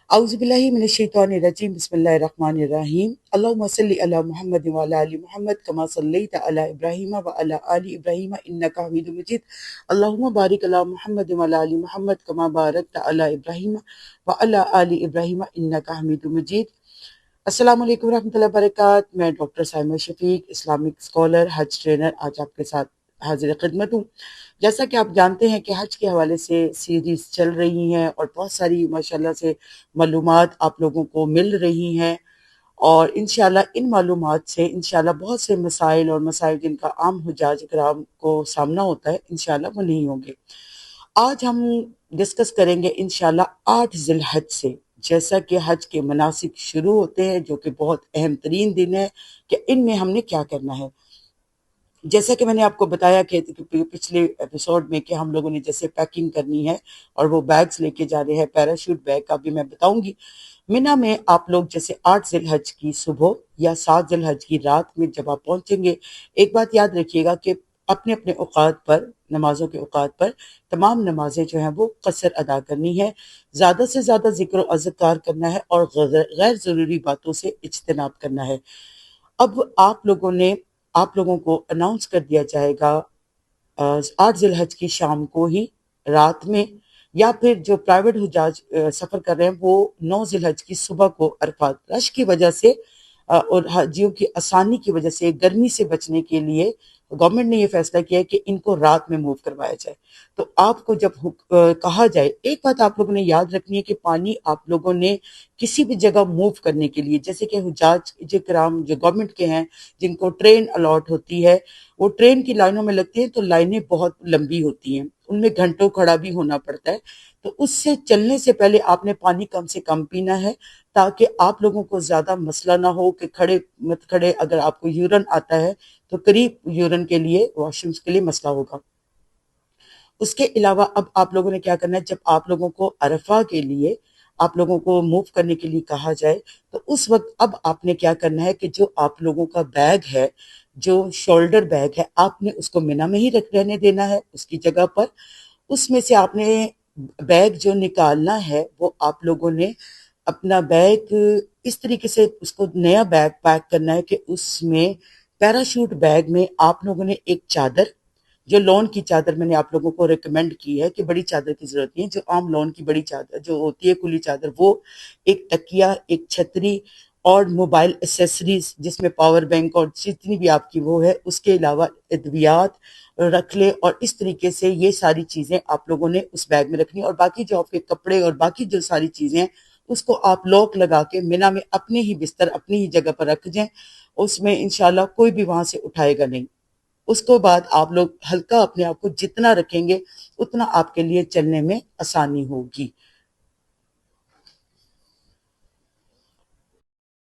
औज़ुबिल्लाहि मिनश्शैतानिर्रजीम बिस्मिल्लाहिर्रहमानिर्रहीम अल्लाहुम्मा सल्लि अला मुहम्मद व अला आलि मुहम्मद कमा सल्लैता अला इब्राहीम व अला आलि इब्राहीम इन्नका हमीदुम मजीद अल्लाहुम्मा बारिक अला मुहम्मद व अला आलि मुहम्मद कमा बारकता अला इब्राहीम व अला आलि इब्राहीम इन्नका हमीदुम मजीद। अस्सलामु अलैकुम रहमतुल्लाहि व बरकातहू। मैं doctor Saima Shafiq, Islamic scholar, हज ट्रेनर, आज आपके साथ हाजिर खिदमत हूँ। जैसा कि आप जानते हैं कि हज के हवाले से सीरीज चल रही हैं और बहुत सारी माशाल्लाह से मालूमात आप लोगों को मिल रही हैं, और इंशाल्लाह इन मालूमात से इंशाल्लाह बहुत से मसाइल और मसाइल जिनका आम हुज्जाज इकराम को सामना होता है इंशाल्लाह वो नहीं होंगे। आज हम डिस्कस करेंगे इंशाल्लाह 8 जिलहज से, जैसा कि हज के मनासिक शुरू होते हैं जो कि बहुत अहम तरीन दिन है कि इनमें हमने क्या करना है। जैसा कि मैंने आपको बताया कि पिछले एपिसोड में कि हम लोगों ने जैसे पैकिंग करनी है और वो बैग्स लेके जा रहे हैं, पैराशूट बैग का भी मैं बताऊंगी। मिना में आप लोग जैसे 8 जिलहज की सुबह या 7 जिलहज की रात में जब आप पहुंचेंगे, एक बात याद रखिएगा कि अपने अपने औकात पर, नमाजों के औकात पर तमाम नमाजें जो हैं वो कसर अदा करनी है, ज़्यादा से ज़्यादा जिक्र और अज़कार करना है और गैर ज़रूरी बातों से इज्तनाब करना है। अब आप लोगों को अनाउंस कर दिया जाएगा 8 जिलहज की शाम को ही, रात में, या फिर जो प्राइवेट हुजाज सफर कर रहे हैं वो 9 जिलहज की सुबह को अरफात रश की वजह से और हाजियों की आसानी की वजह से, गर्मी से बचने के लिए गवर्नमेंट ने ये फैसला किया है कि इनको रात में मूव करवाया जाए। तो आपको जब कहा जाए, एक बात आप लोगों ने याद रखनी है कि पानी आप लोगों ने किसी भी जगह मूव करने के लिए, जैसे कि हुजाज इकराम जो गवर्नमेंट के हैं जिनको ट्रेन अलॉट होती है, वो ट्रेन की लाइनों में लगती हैं तो लाइनें बहुत लंबी होती हैं, उनमें घंटों खड़ा भी होना पड़ता है। तो उससे चलने से पहले आपने पानी कम से कम पीना है, ताकि आप लोगों को ज्यादा मसला ना हो कि खड़े मत खड़े, अगर आपको यूरन आता है तो करीब यूरन के लिए, वॉशरूम्स के लिए मसला होगा। उसके अलावा अब आप लोगों ने क्या करना है, जब आप लोगों को अरफा के लिए आप लोगों को मूव करने के लिए कहा जाए तो उस वक्त अब आपने क्या करना है कि जो आप लोगों का बैग है, जो शोल्डर बैग है, आपने उसको मिना में ही रहने देना है उसकी जगह पर। उसमें से आपने बैग जो निकालना है वो आप लोगों ने अपना बैग इस तरीके से उसको नया बैग पैक करना है कि उसमें पैराशूट बैग में आप लोगों ने एक चादर, जो लॉन की चादर मैंने आप लोगों को रिकमेंड की है कि बड़ी चादर की जरूरत नहीं है, जो आम लॉन की बड़ी चादर जो होती है, खुली चादर, वो, एक तकिया, एक छतरी और मोबाइल एसेसरीज जिसमें पावर बैंक और जितनी भी आपकी वो है, उसके अलावा अद्वियात रख ले। और इस तरीके से ये सारी चीजें आप लोगों ने उस बैग में रखनी, और बाकी जो आपके कपड़े और बाकी जो सारी चीजें हैं उसको आप लॉक लगा के मिना में अपने ही बिस्तर अपनी ही जगह पर रख जाएं, उसमें इंशाल्लाह कोई भी वहां से उठाएगा नहीं। उसको बाद आप लोग हल्का अपने आप को जितना रखेंगे उतना आपके लिए चलने में आसानी होगी।